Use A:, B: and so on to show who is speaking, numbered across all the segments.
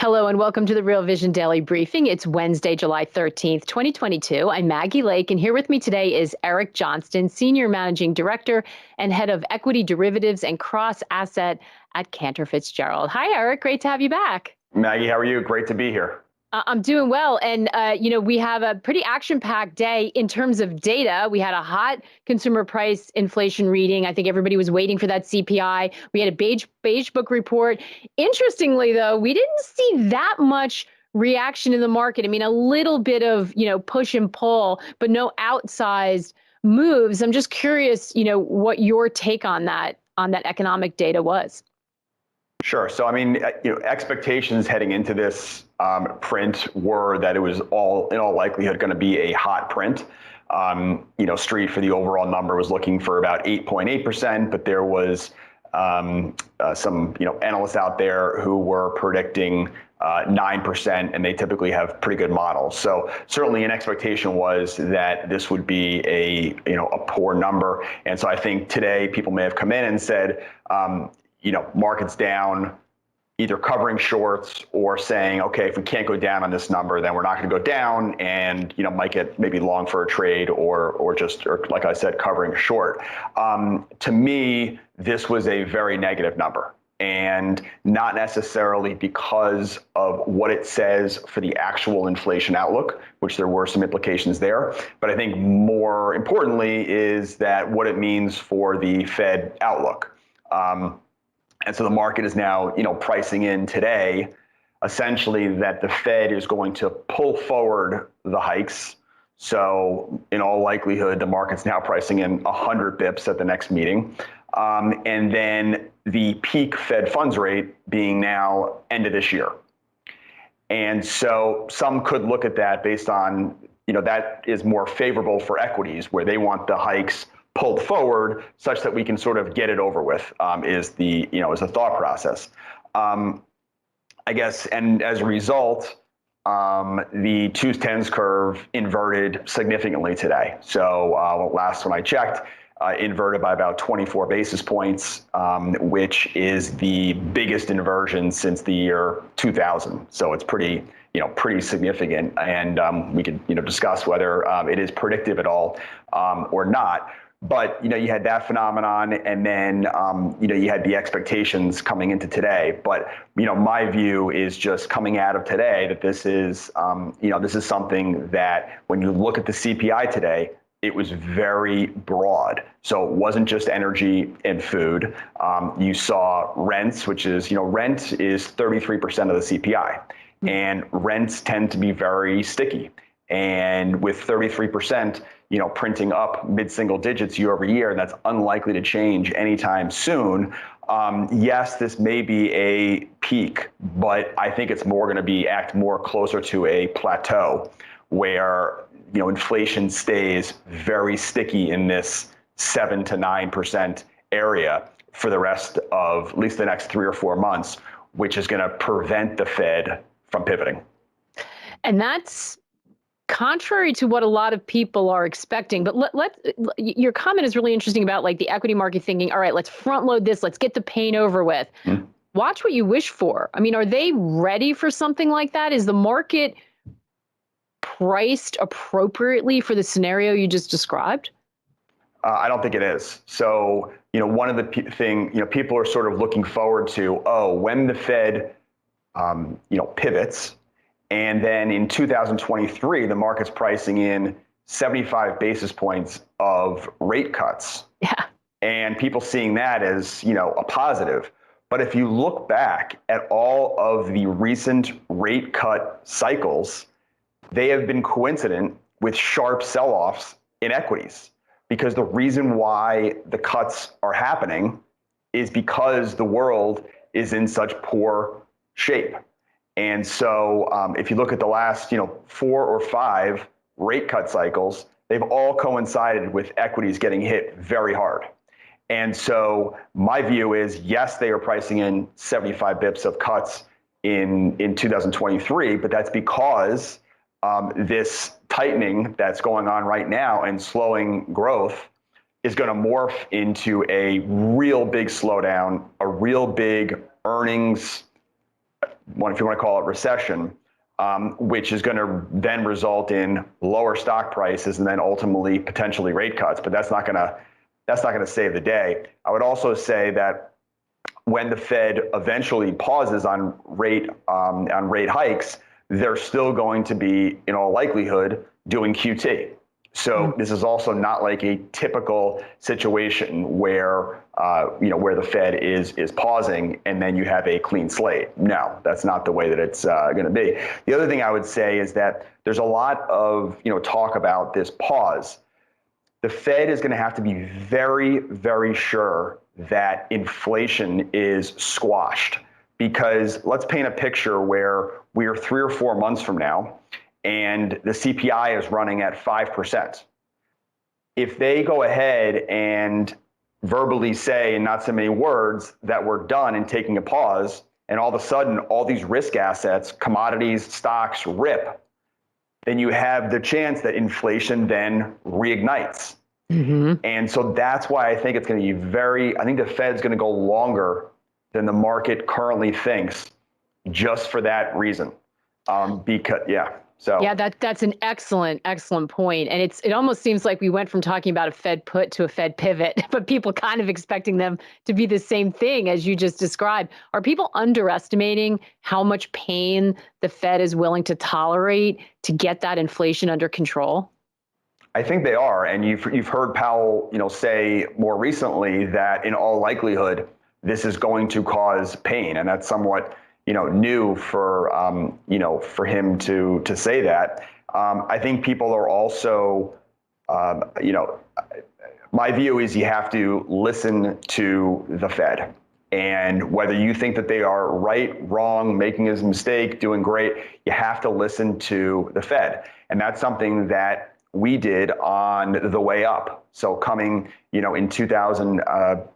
A: Hello and welcome to the Real Vision Daily Briefing. It's Wednesday, July 13th, 2022. I'm Maggie Lake, and here with me today is Eric Johnston, Senior Managing Director and Head of Equity Derivatives and Cross Asset at Cantor Fitzgerald. Hi, Eric. Great to have you back.
B: Maggie, how are you? Great to be here.
A: I'm doing well. And, we have a pretty action-packed day in terms of data. We had a hot consumer price inflation reading. I think everybody was waiting for that CPI. We had a beige book report. Interestingly, though, we didn't see that much reaction in the market. I mean, a little bit of, push and pull, but no outsized moves. I'm just curious, what your take on that economic data was.
B: Sure. So, I mean, expectations heading into this print were that it was in all likelihood going to be a hot print. Street for the overall number was looking for about 8.8%, but there was some analysts out there who were predicting 9%, and they typically have pretty good models. So certainly an expectation was that this would be a poor number. And so I think today people may have come in and said, market's down, either covering shorts or saying, okay, if we can't go down on this number, then we're not going to go down, and might get maybe long for a trade or like I said, covering short. To me, this was a very negative number, and not necessarily because of what it says for the actual inflation outlook, which there were some implications there, but I think more importantly is that what it means for the Fed outlook. And so the market is now, pricing in today, essentially that the Fed is going to pull forward the hikes. So in all likelihood, the market's now pricing in 100 bips at the next meeting. And then the peak Fed funds rate being now end of this year. And so some could look at that based on, that is more favorable for equities, where they want the hikes pulled forward such that we can sort of get it over with, is the thought process. I guess, and as a result, the 2-10s curve inverted significantly today. So last when I checked, inverted by about 24 basis points, which is the biggest inversion since the year 2000. So it's pretty significant, and we could discuss whether it is predictive at all or not. But you had that phenomenon, and then you had the expectations coming into today. But my view is just coming out of today that this is something that when you look at the CPI today, it was very broad. So it wasn't just energy and food. You saw rents, which is rent is 33% of the CPI, and rents tend to be very sticky. And with 33%, printing up mid-single digits year over year, and that's unlikely to change anytime soon. Yes, this may be a peak, but I think it's more going to act more closer to a plateau where, inflation stays very sticky in this 7 to 9% area for the rest of at least the next 3 or 4 months, which is going to prevent the Fed from pivoting.
A: And that's contrary to what a lot of people are expecting. But your comment is really interesting about like the equity market thinking, all right, let's front load this, let's get the pain over with. Watch what you wish for. I mean, are they ready for something like that? Is the market priced appropriately for the scenario you just described?
B: I don't think it is. So, one of the thing, people are sort of looking forward to, when the Fed, pivots. And then in 2023, the market's pricing in 75 basis points of rate cuts.
A: Yeah.
B: And people seeing that as, a positive. But if you look back at all of the recent rate cut cycles, they have been coincident with sharp sell-offs in equities. Because the reason why the cuts are happening is because the world is in such poor shape. And so if you look at the last, 4 or 5 rate cut cycles, they've all coincided with equities getting hit very hard. And so my view is, yes, they are pricing in 75 bips of cuts in 2023, but that's because this tightening that's going on right now and slowing growth is going to morph into a real big slowdown, a real big earnings if you want to call it recession, which is going to then result in lower stock prices and then ultimately potentially rate cuts. But that's not going to save the day. I would also say that when the Fed eventually pauses on rate hikes, they're still going to be, in all likelihood, doing QT. So this is also not like a typical situation where where the Fed is pausing and then you have a clean slate. No, that's not the way that it's going to be. The other thing I would say is that there's a lot of talk about this pause. The Fed is going to have to be very, very sure that inflation is squashed, because let's paint a picture where we are 3 or 4 months from now and the CPI is running at 5%. If they go ahead and verbally say, in not so many words, that we're done and taking a pause, and all of a sudden all these risk assets, commodities, stocks rip, then you have the chance that inflation then reignites. And so that's why I think it's going to be I think the Fed's going to go longer than the market currently thinks, just for that reason.
A: That's an excellent point. And it almost seems like we went from talking about a Fed put to a Fed pivot, but people kind of expecting them to be the same thing as you just described. Are people underestimating how much pain the Fed is willing to tolerate to get that inflation under control?
B: I think they are, and you've heard Powell, say more recently that in all likelihood this is going to cause pain, and that's somewhat, new for him to say that. I think people are also, my view is you have to listen to the Fed, and whether you think that they are right, wrong, making a mistake, doing great, you have to listen to the Fed, and that's something that we did on the way up. So coming, in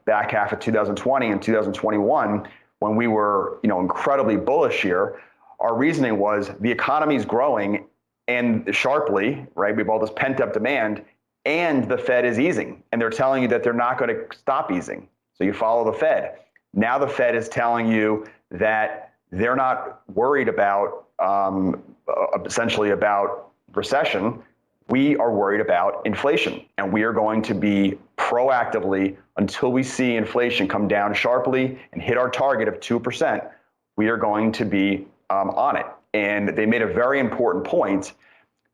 B: back half of 2020 and 2021, when we were, incredibly bullish here, our reasoning was the economy is growing and sharply, right? We have all this pent up demand and the Fed is easing, and they're telling you that they're not going to stop easing. So you follow the Fed. Now the Fed is telling you that they're not worried about, essentially about recession. We are worried about inflation, and we are going to be proactively, until we see inflation come down sharply and hit our target of 2%, we are going to be on it. And they made a very important point,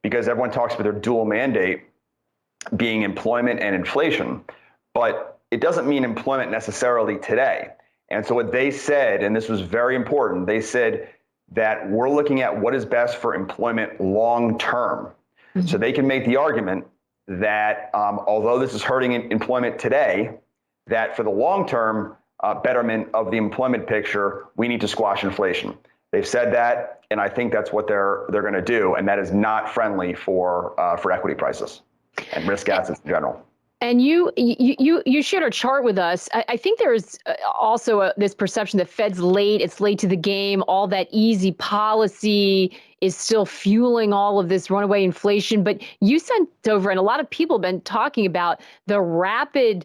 B: because everyone talks about their dual mandate being employment and inflation, but it doesn't mean employment necessarily today. And so what they said, and this was very important, they said that we're looking at what is best for employment long term. So they can make the argument that although this is hurting employment today, that for the long-term betterment of the employment picture, we need to squash inflation. They've said that, and I think that's what they're going to do, and that is not friendly for equity prices and risk assets in general.
A: And you shared a chart with us. I think there's also this perception that Fed's late, it's late to the game, all that easy policy is still fueling all of this runaway inflation. But you sent over, and a lot of people have been talking about the rapid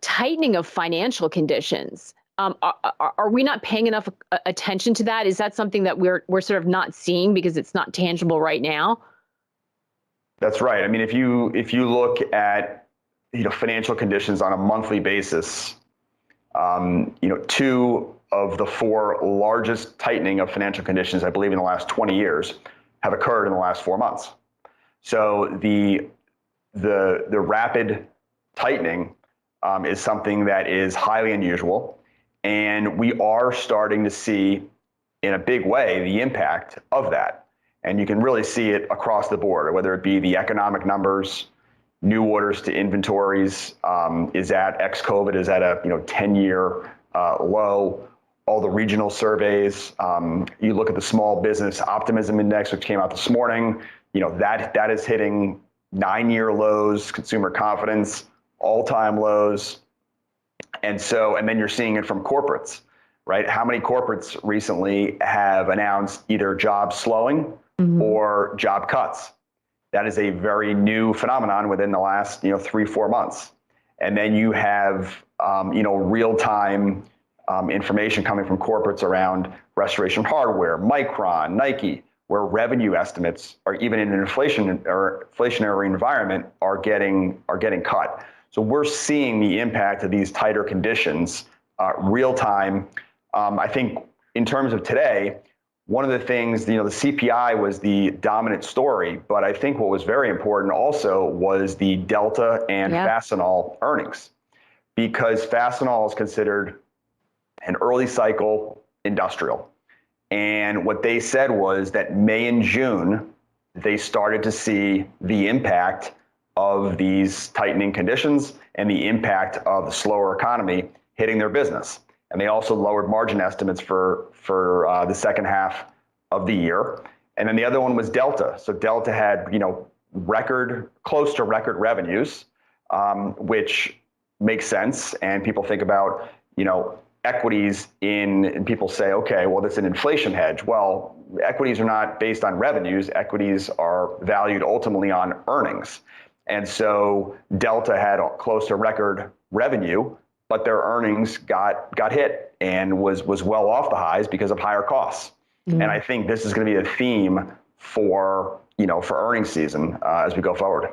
A: tightening of financial conditions. Are we not paying enough attention to that? Is that something that we're sort of not seeing because it's not tangible right now?
B: That's right. I mean, if you look at financial conditions on a monthly basis, 2 of the 4 largest tightening of financial conditions, I believe, in the last 20 years, have occurred in the last 4 months. So the rapid tightening is something that is highly unusual, and we are starting to see, in a big way, the impact of that. And you can really see it across the board, whether it be the economic numbers, new orders to inventories is at ex-COVID is at a 10-year low. All the regional surveys, you look at the small business optimism index, which came out this morning, that is hitting 9-year lows, consumer confidence, all-time lows. And then you're seeing it from corporates, right? How many corporates recently have announced either job slowing or job cuts? That is a very new phenomenon within the last 3-4 months. And then you have real-time information coming from corporates around Restoration Hardware, Micron, Nike, where revenue estimates are even in an inflationary environment are getting cut. So we're seeing the impact of these tighter conditions real time. I think in terms of today, one of the things, the CPI was the dominant story, but I think what was very important also was the Delta and Fastenal earnings, because Fastenal is considered an early cycle industrial. And what they said was that May and June, they started to see the impact of these tightening conditions and the impact of the slower economy hitting their business. And they also lowered margin estimates for the second half of the year. And then the other one was Delta. So Delta had, close to record revenues, which makes sense. And people think about, equities and people say, okay, well, that's an inflation hedge. Well, equities are not based on revenues. Equities are valued ultimately on earnings. And so Delta had close to record revenue, but their earnings got hit and was well off the highs because of higher costs. Mm-hmm. And I think this is going to be a theme for earnings season as we go forward.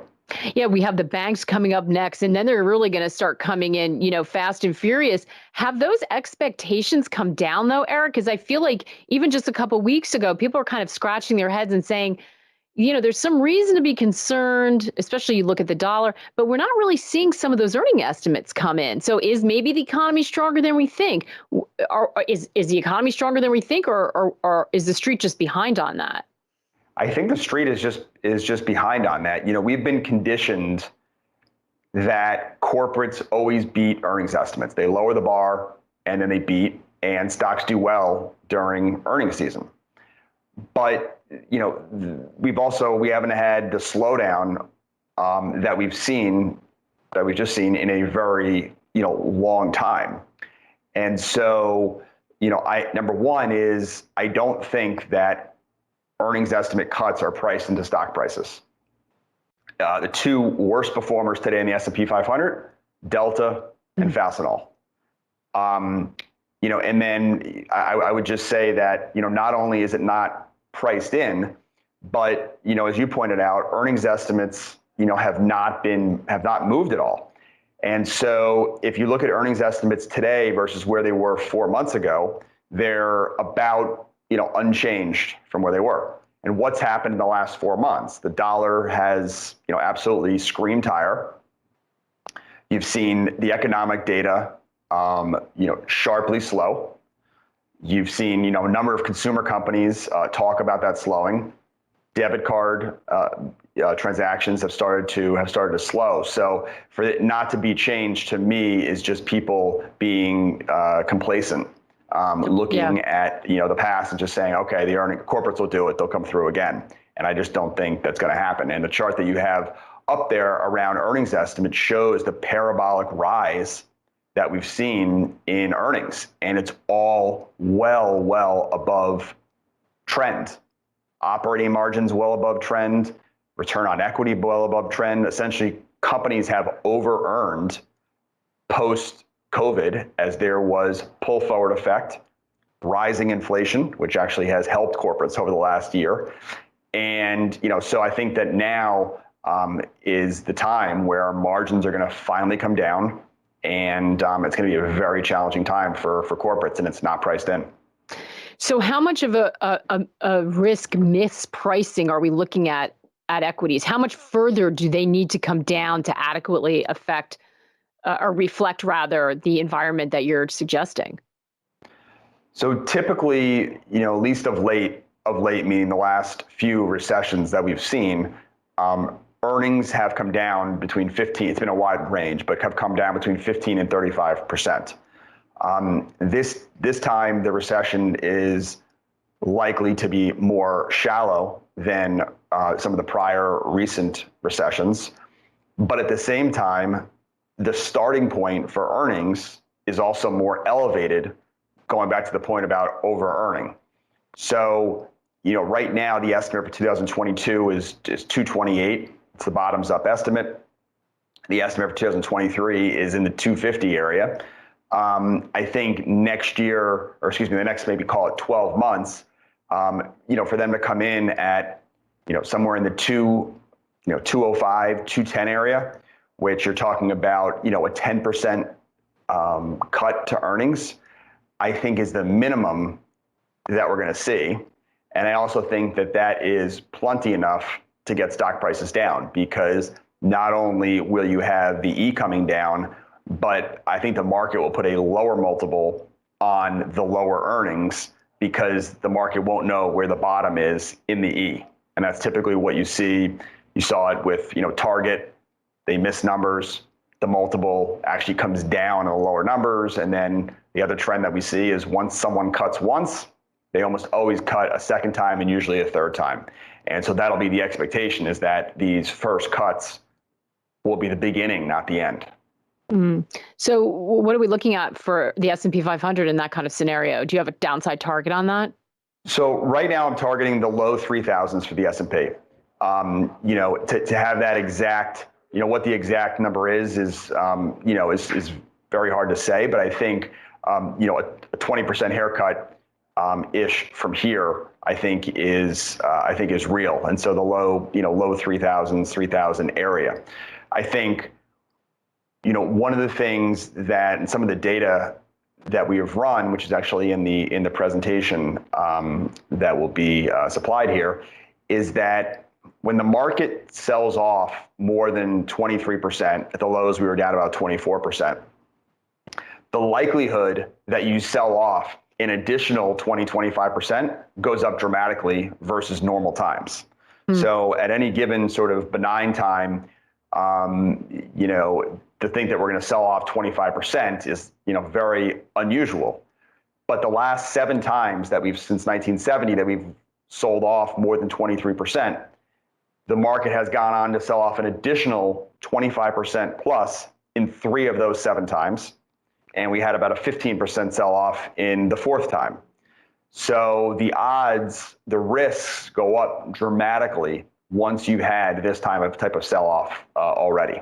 A: Yeah, we have the banks coming up next, and then they're really going to start coming in, fast and furious. Have those expectations come down, though, Eric? Because I feel like even just a couple of weeks ago, people are kind of scratching their heads and saying, there's some reason to be concerned, especially you look at the dollar, but we're not really seeing some of those earning estimates come in. So is maybe the economy stronger than we think? Or is the economy stronger than we think, or is the street just behind on that?
B: I think the street is just behind on that. We've been conditioned that corporates always beat earnings estimates. They lower the bar and then they beat, and stocks do well during earnings season. But we haven't had the slowdown that we've just seen in a very long time. And so number one is I don't think that earnings estimate cuts are priced into stock prices. The two worst performers today in the S&P 500, Delta and Fastenal. And then I would just say that, not only is it not priced in, but, as you pointed out, earnings estimates, have not moved at all. And so if you look at earnings estimates today versus where they were 4 months ago, they're about unchanged from where they were. And what's happened in the last 4 months? The dollar has, absolutely screamed higher. You've seen the economic data, sharply slow. You've seen, a number of consumer companies talk about that slowing. Debit card transactions have started to slow. So for it not to be changed, to me, is just people being complacent. Looking at the past and just saying, okay, the corporates will do it, they'll come through again. And I just don't think that's going to happen. And the chart that you have up there around earnings estimates shows the parabolic rise that we've seen in earnings, and it's all well above trend. Operating margins well above trend, return on equity well above trend. Essentially, companies have over-earned post-COVID as there was pull forward effect, rising inflation, which actually has helped corporates over the last year. And, so I think that now is the time where margins are going to finally come down, and it's going to be a very challenging time for corporates, and it's not priced in.
A: So how much of a risk mispricing are we looking at equities? How much further do they need to come down to adequately affect or reflect, rather, the environment that you're suggesting?
B: So typically, at least of late, meaning the last few recessions that we've seen, earnings have come down between 15, it's been a wide range, but have come down between 15 and 35%. This time, the recession is likely to be more shallow than some of the prior recent recessions. But at the same time, the starting point for earnings is also more elevated, going back to the point about over-earning. So, right now, the estimate for 2022 is 228. It's the bottoms up estimate. The estimate for 2023 is in the 250 area. I think next year, or excuse me, the next maybe call it 12 months, for them to come in at, somewhere in the 205, 210 area, which you're talking about, a 10% cut to earnings, I think is the minimum that we're going to see. And I also think that that is plenty enough to get stock prices down, because not only will you have the E coming down, but I think the market will put a lower multiple on the lower earnings, because the market won't know where the bottom is in the E. And that's typically what you see. You saw it with, Target. They miss numbers. The multiple actually comes down in the lower numbers. And then the other trend that we see is once someone cuts once, they almost always cut a second time and usually a third time. And so that'll be the expectation, is that these first cuts will be the beginning, not the end.
A: So what are we looking at for the S&P 500 in that kind of scenario? Do you have a downside target on that?
B: So right now I'm targeting the low 3,000s for the S&P. To have that exact, what the exact number is very hard to say. But I think, a 20% haircut ish from here, I think is real. And so the low 3,000s, 3,000 area. I think, one of the things that, and some of the data that we have run, which is actually in the presentation that will be supplied here, is that when the market sells off more than 23%, at the lows we were down about 24%, the likelihood that you sell off an additional 20-25% goes up dramatically versus normal times. So at any given sort of benign time, to think that we're going to sell off 25% is, very unusual. But the last 7 times that since 1970, that we've sold off more than 23%, the market has gone on to sell off an additional 25% plus in 3 of those 7 times. And we had about a 15% sell off in the 4th time. So the odds, the risks go up dramatically once you've had this type of sell off already.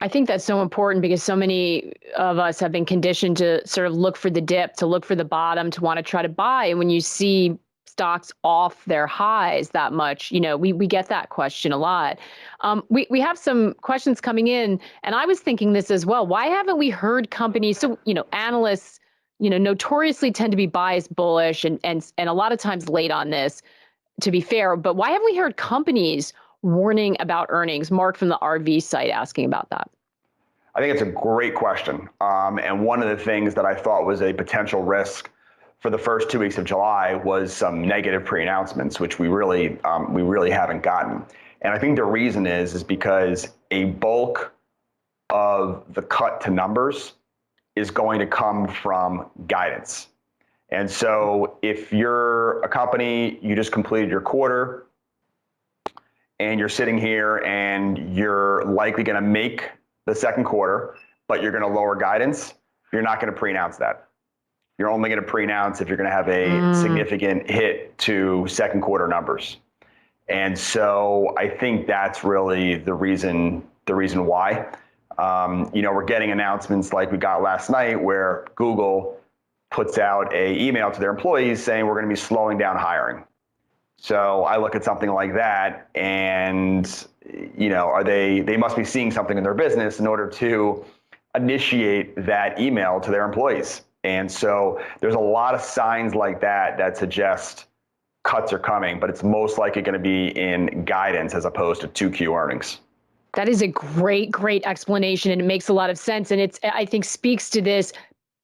A: I think that's so important, because so many of us have been conditioned to sort of look for the dip, to look for the bottom, to want to try to buy. And when you see stocks off their highs that much, we get that question a lot. We have some questions coming in, and I was thinking this as well. Why haven't we heard companies? So, analysts, notoriously tend to be biased bullish and a lot of times late on this, to be fair. But why haven't we heard companies warning about earnings? Mark from the RV site asking about that.
B: I think it's a great question. And one of the things that I thought was a potential risk for the first 2 weeks of July was some negative pre-announcements, which we really haven't gotten. And I think the reason is because a bulk of the cut to numbers is going to come from guidance. And so if you're a company, you just completed your quarter, and you're sitting here and you're likely going to make the second quarter, but you're going to lower guidance, you're not going to pre-announce that. You're only going to pre-announce if you're going to have a significant hit to second quarter numbers. And so I think that's really the reason why. We're getting announcements like we got last night, where Google puts out an email to their employees saying we're going to be slowing down hiring. So I look at something like that, and they must be seeing something in their business in order to initiate that email to their employees. And so there's a lot of signs like that that suggest cuts are coming, but it's most likely going to be in guidance as opposed to 2Q earnings.
A: That is a great explanation, and it makes a lot of sense. And I think speaks to this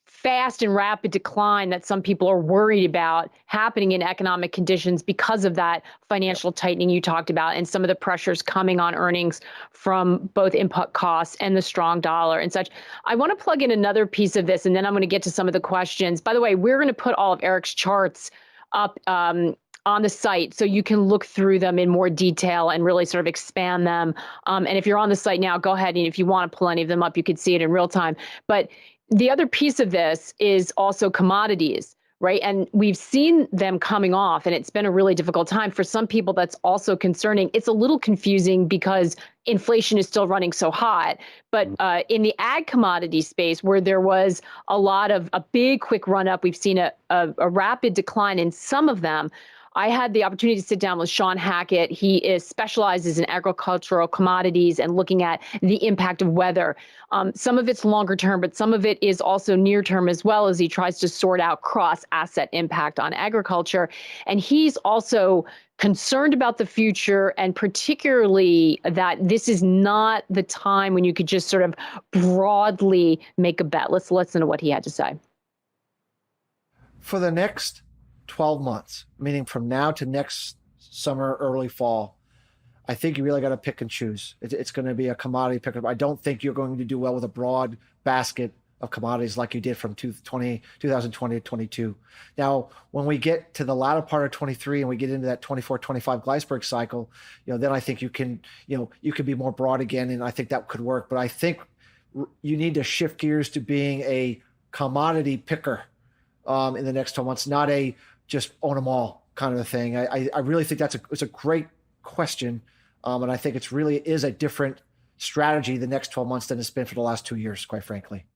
A: fast and rapid decline that some people are worried about happening in economic conditions because of that financial tightening you talked about, and some of the pressures coming on earnings from both input costs and the strong dollar and such. I want to plug in another piece of this, and then I'm going to get to some of the questions. By the way, we're going to put all of Eric's charts up on the site so you can look through them in more detail and really sort of expand them. And if you're on the site now, go ahead, and if you want to pull any of them up, you could see it in real time. But the other piece of this is also commodities, right? And we've seen them coming off, and it's been a really difficult time. For some people, that's also concerning. It's a little confusing because inflation is still running so hot. But in the ag commodity space, where there was a big quick run up, we've seen a rapid decline in some of them. I had the opportunity to sit down with Sean Hackett. He specializes in agricultural commodities and looking at the impact of weather. Some of it's longer term, but some of it is also near term as well, as he tries to sort out cross asset impact on agriculture. And he's also concerned about the future, and particularly that this is not the time when you could just sort of broadly make a bet. Let's listen to what he had to say.
C: For the next 12 months, meaning from now to next summer, early fall, I think you really got to pick and choose. It's going to be a commodity pickup. I don't think you're going to do well with a broad basket of commodities like you did from 2020 to 22. Now, when we get to the latter part of 23 and we get into that 24-25 Gleisberg cycle, then I think you can be more broad again, and I think that could work. But I think you need to shift gears to being a commodity picker in the next 12 months, not a just own them all kind of a thing. I really think it's a great question. And I think it's really is a different strategy the next 12 months than it's been for the last 2 years, quite frankly.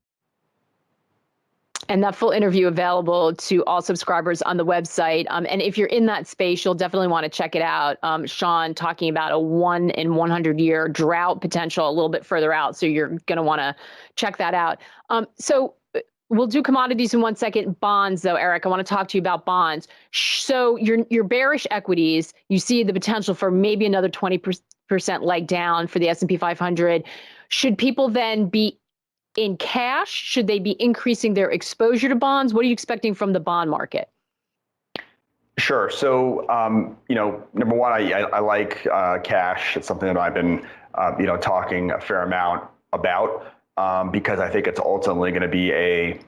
A: And that full interview available to all subscribers on the website. And if you're in that space, you'll definitely want to check it out. Sean talking about a 1 in 100 year drought potential a little bit further out. So you're going to want to check that out. So we'll do commodities in 1 second. Bonds, though, Eric, I want to talk to you about bonds. So you're bearish equities. You see the potential for maybe another 20% leg down for the S&P 500. Should people then be in cash? Should they be increasing their exposure to bonds? What are you expecting from the bond market?
B: Sure. So, number one, I like cash. It's something that I've been, talking a fair amount about. Because I think it's ultimately going to be a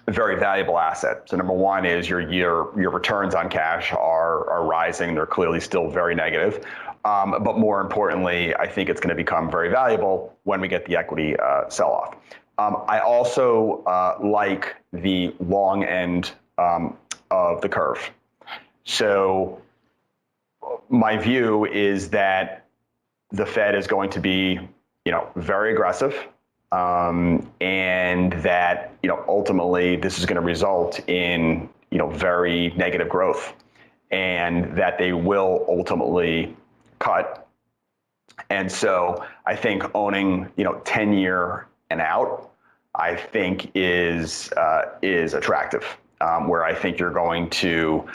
B: very valuable asset. So number one is your returns on cash are rising. They're clearly still very negative. But more importantly, I think it's going to become very valuable when we get the equity sell-off. I also like the long end of the curve. So my view is that the Fed is going to be, very aggressive. And that, ultimately this is going to result in, very negative growth, and that they will ultimately cut. And so I think owning, 10-year and out, I think is attractive, where I think you're going to,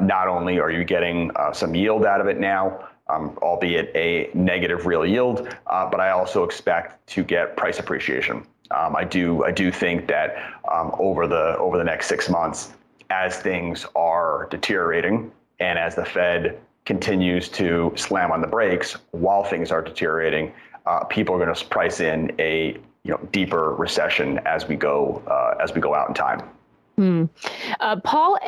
B: not only are you getting some yield out of it now, albeit a negative real yield, but I also expect to get price appreciation. I do think that over the next 6 months, as things are deteriorating and as the Fed continues to slam on the brakes while things are deteriorating, people are going to price in a deeper recession as we go out in time.
A: Paul,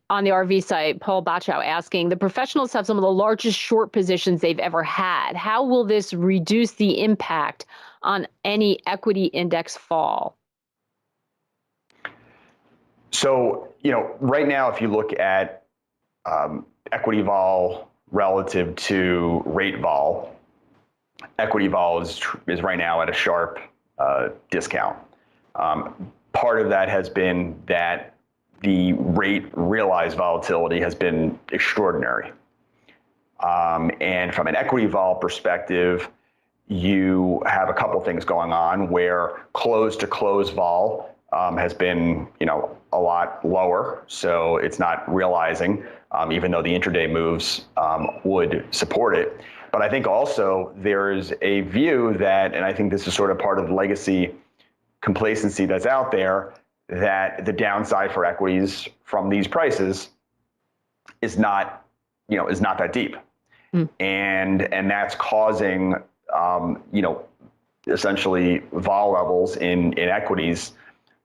A: on the RV site, Paul Bachow asking, the professionals have some of the largest short positions they've ever had. How will this reduce the impact on any equity index fall?
B: So, right now, if you look at equity vol relative to rate vol, equity vol is right now at a sharp discount. Part of that has been that the rate realized volatility has been extraordinary. And from an equity vol perspective, you have a couple things going on where close to close vol has been, a lot lower. So it's not realizing, even though the intraday moves would support it. But I think also there's a view that, and I think this is sort of part of the legacy complacency that's out there, that the downside for equities from these prices is not that deep. And that's causing, essentially vol levels in equities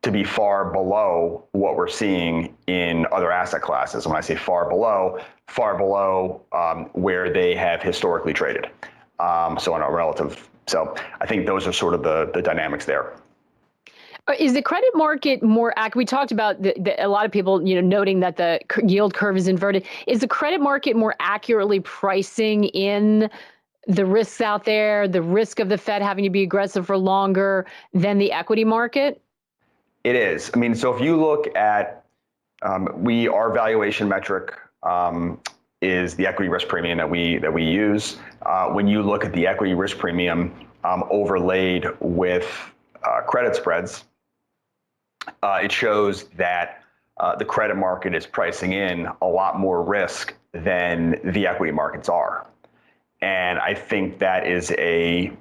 B: to be far below what we're seeing in other asset classes. When I say far below where they have historically traded. So on a relative. So I think those are sort of the dynamics there.
A: Is the credit market more accurate? We talked about a lot of people, noting that the yield curve is inverted. Is the credit market more accurately pricing in the risks out there, the risk of the Fed having to be aggressive for longer than the equity market?
B: It is. I mean, so if you look at our valuation metric is the equity risk premium that we use. When you look at the equity risk premium overlaid with credit spreads, it shows that the credit market is pricing in a lot more risk than the equity markets are. And I think that is a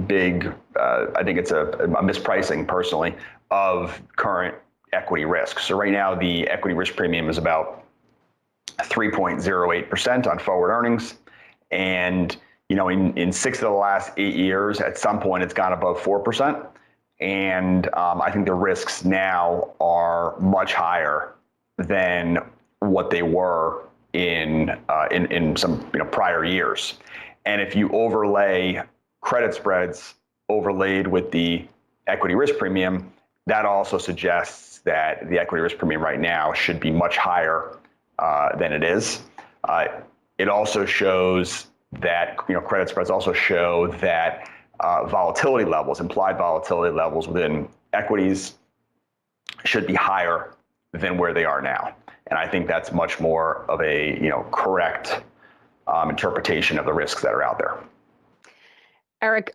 B: big, I think it's a mispricing personally of current equity risk. So right now the equity risk premium is about 3.08% on forward earnings. And in 6 of the last 8 years, at some point it's gone above 4%. And I think the risks now are much higher than what they were in some prior years. And if you overlay credit spreads overlaid with the equity risk premium, that also suggests that the equity risk premium right now should be much higher than it is. It also shows that credit spreads also show that volatility levels, implied volatility levels within equities should be higher than where they are now. And I think that's much more of a correct interpretation of the risks that are out there.
A: Eric,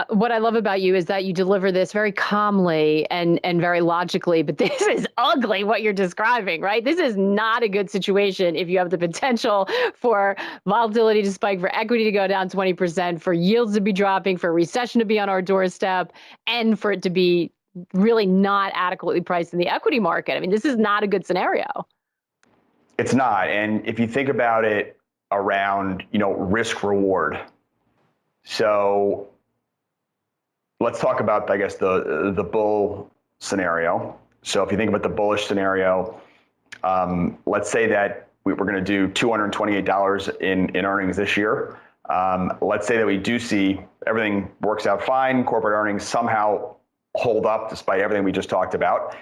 A: what I love about you is that you deliver this very calmly and very logically, but this is ugly what you're describing, right? This is not a good situation if you have the potential for volatility to spike, for equity to go down 20%, for yields to be dropping, for recession to be on our doorstep, and for it to be really not adequately priced in the equity market. I mean, this is not a good scenario.
B: It's not. And if you think about it around, risk reward. So let's talk about, I guess, the bull scenario. So if you think about the bullish scenario, let's say that we're going to do $228 in earnings this year. Let's say that we do see everything works out fine, corporate earnings somehow hold up despite everything we just talked about.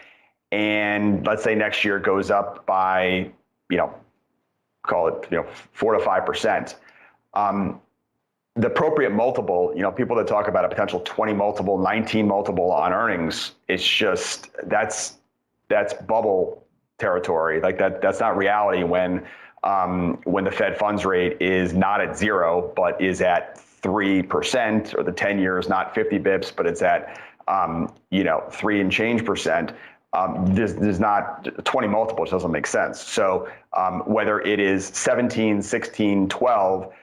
B: And let's say next year goes up by, call it, 4 to 5%. The appropriate multiple, people that talk about a potential 20 multiple, 19 multiple on earnings, it's just, that's bubble territory. Like that's not reality when the Fed funds rate is not at 0, but is at 3%, or the 10 year is not 50 bips, but it's at, 3 and change percent. There's not 20 multiples, doesn't make sense. So whether it is 17, 16, 12,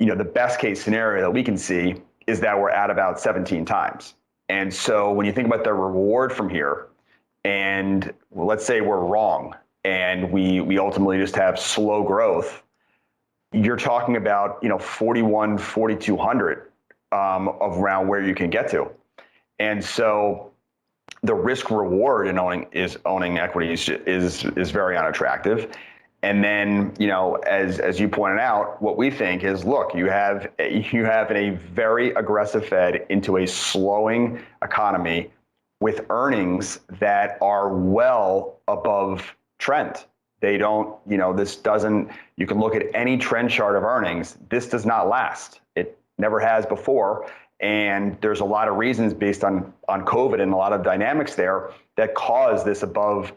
B: the best case scenario that we can see is that we're at about 17 times. And so when you think about the reward from here, and let's say we're wrong and we ultimately just have slow growth, you're talking about 41, 4,200 of around where you can get to. And so the risk reward in owning equities is very unattractive. And then, as you pointed out, what we think is, look, you have a very aggressive Fed into a slowing economy with earnings that are well above trend. They don't, this doesn't, you can look at any trend chart of earnings. This does not last. It never has before. And there's a lot of reasons based on COVID and a lot of dynamics there that cause this above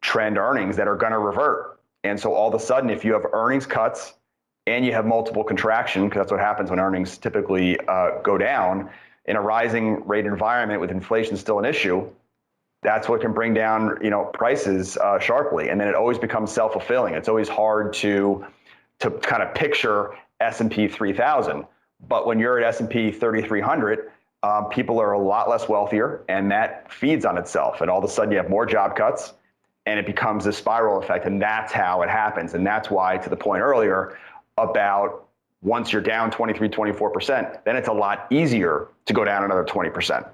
B: trend earnings that are going to revert. And so all of a sudden, if you have earnings cuts and you have multiple contraction, because that's what happens when earnings typically go down in a rising rate environment with inflation still an issue, that's what can bring down prices sharply. And then it always becomes self-fulfilling. It's always hard to kind of picture S&P 3000. But when you're at S&P 3300, people are a lot less wealthier, and that feeds on itself. And all of a sudden you have more job cuts, and it becomes a spiral effect, and that's how it happens. And that's why, to the point earlier about once you're down 23, 24%, then it's a lot easier to go down another 20%.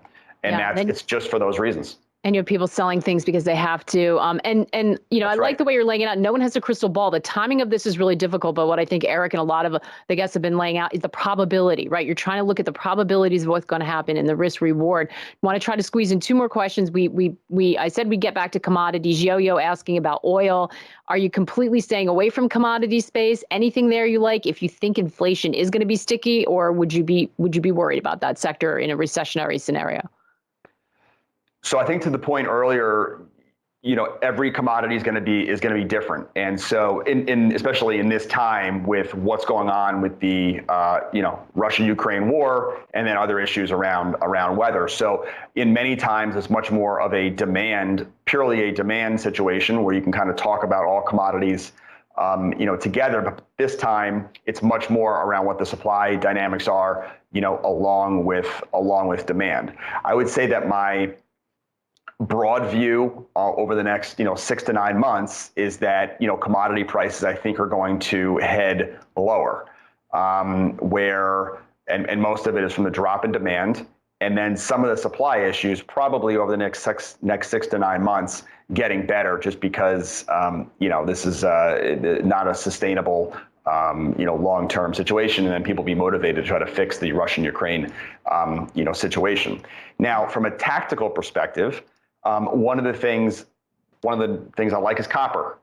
B: And it's just for those reasons.
A: And you have people selling things because they have to. And you know, I like the way you're laying it out. No one has a crystal ball. The timing of this is really difficult. But what I think Eric and a lot of the guests have been laying out is the probability, right? You're trying to look at the probabilities of what's going to happen and the risk reward. Want to try to squeeze in two more questions. I said we'd get back to commodities. Yo-Yo asking about oil. Are you completely staying away from commodity space? Anything there you like? If you think inflation is going to be sticky, or would you be worried about that sector in a recessionary scenario?
B: So I think to the point earlier, you know, every commodity is going to be different, and so especially in this time with what's going on with the you know, Russia-Ukraine war, and then other issues around weather. So in many times it's much more of a purely a demand situation where you can kind of talk about all commodities you know, together. But this time it's much more around what the supply dynamics are, you know, along with demand. I would say that my broad view over the next, you know, 6 to 9 months is that, you know, commodity prices, I think, are going to head lower, where most of it is from the drop in demand, and then some of the supply issues probably over the next 6 to 9 months getting better, just because you know, this is not a sustainable you know, long-term situation, and then people be motivated to try to fix the Russian-Ukraine you know, situation. Now, from a tactical perspective, one of the things I like is copper.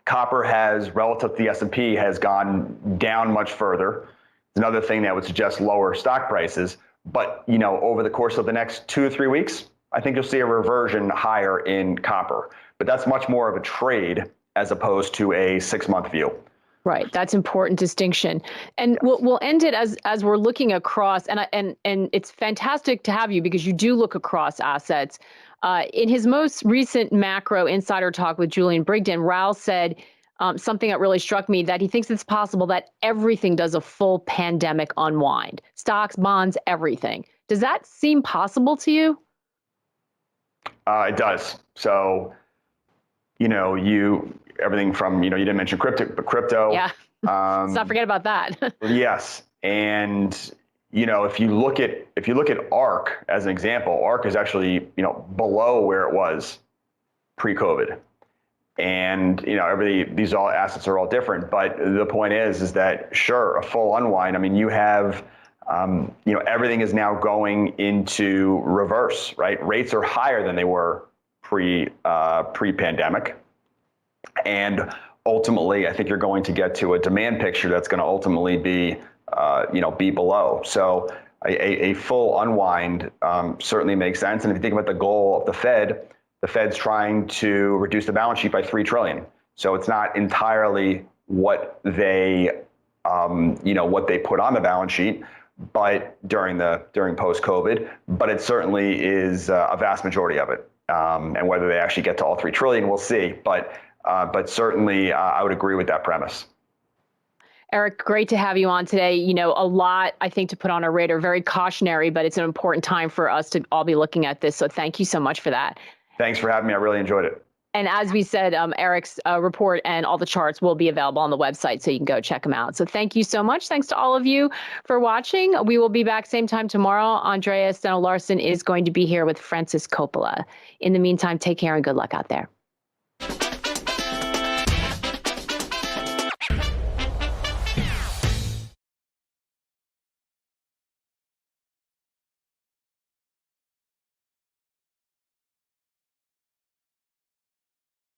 B: Copper has, relative to the S&P, has gone down much further. It's another thing that would suggest lower stock prices. But, you know, over the course of the next 2 to 3 weeks, I think you'll see a reversion higher in copper. But that's much more of a trade as opposed to a 6-month view.
A: Right. That's important distinction. And we'll end it as we're looking across, and it's fantastic to have you because you do look across assets. In his most recent macro insider talk with Julian Brigden, Raoul said something that really struck me, that he thinks it's possible that everything does a full pandemic unwind. Stocks, bonds, everything. Does that seem possible to you?
B: It does. So, you know, everything from, you know, you didn't mention crypto.
A: Yeah. Let's not forget about that.
B: Yes. And, you know, if you look at ARK as an example, ARK is actually, you know, below where it was pre-COVID. And, you know, these all assets are all different. But the point is that, sure, a full unwind. I mean, you have, you know, everything is now going into reverse, right? Rates are higher than they were pre-pandemic. And ultimately, I think you're going to get to a demand picture that's going to ultimately be, you know, be below. So a full unwind certainly makes sense. And if you think about the goal of the Fed's trying to reduce the balance sheet by $3 trillion. So it's not entirely what they, you know, what they put on the balance sheet, but during post-COVID, but it certainly is a vast majority of it. And whether they actually get to all $3 trillion, we'll see. But certainly, I would agree with that premise.
A: Eric, great to have you on today. You know, a lot, I think, to put on our radar, very cautionary, but it's an important time for us to all be looking at this. So thank you so much for that.
B: Thanks for having me. I really enjoyed it.
A: And as we said, Eric's report and all the charts will be available on the website, so you can go check them out. So thank you so much. Thanks to all of you for watching. We will be back same time tomorrow. Andrea Steno Larson is going to be here with Francis Coppola. In the meantime, take care and good luck out there.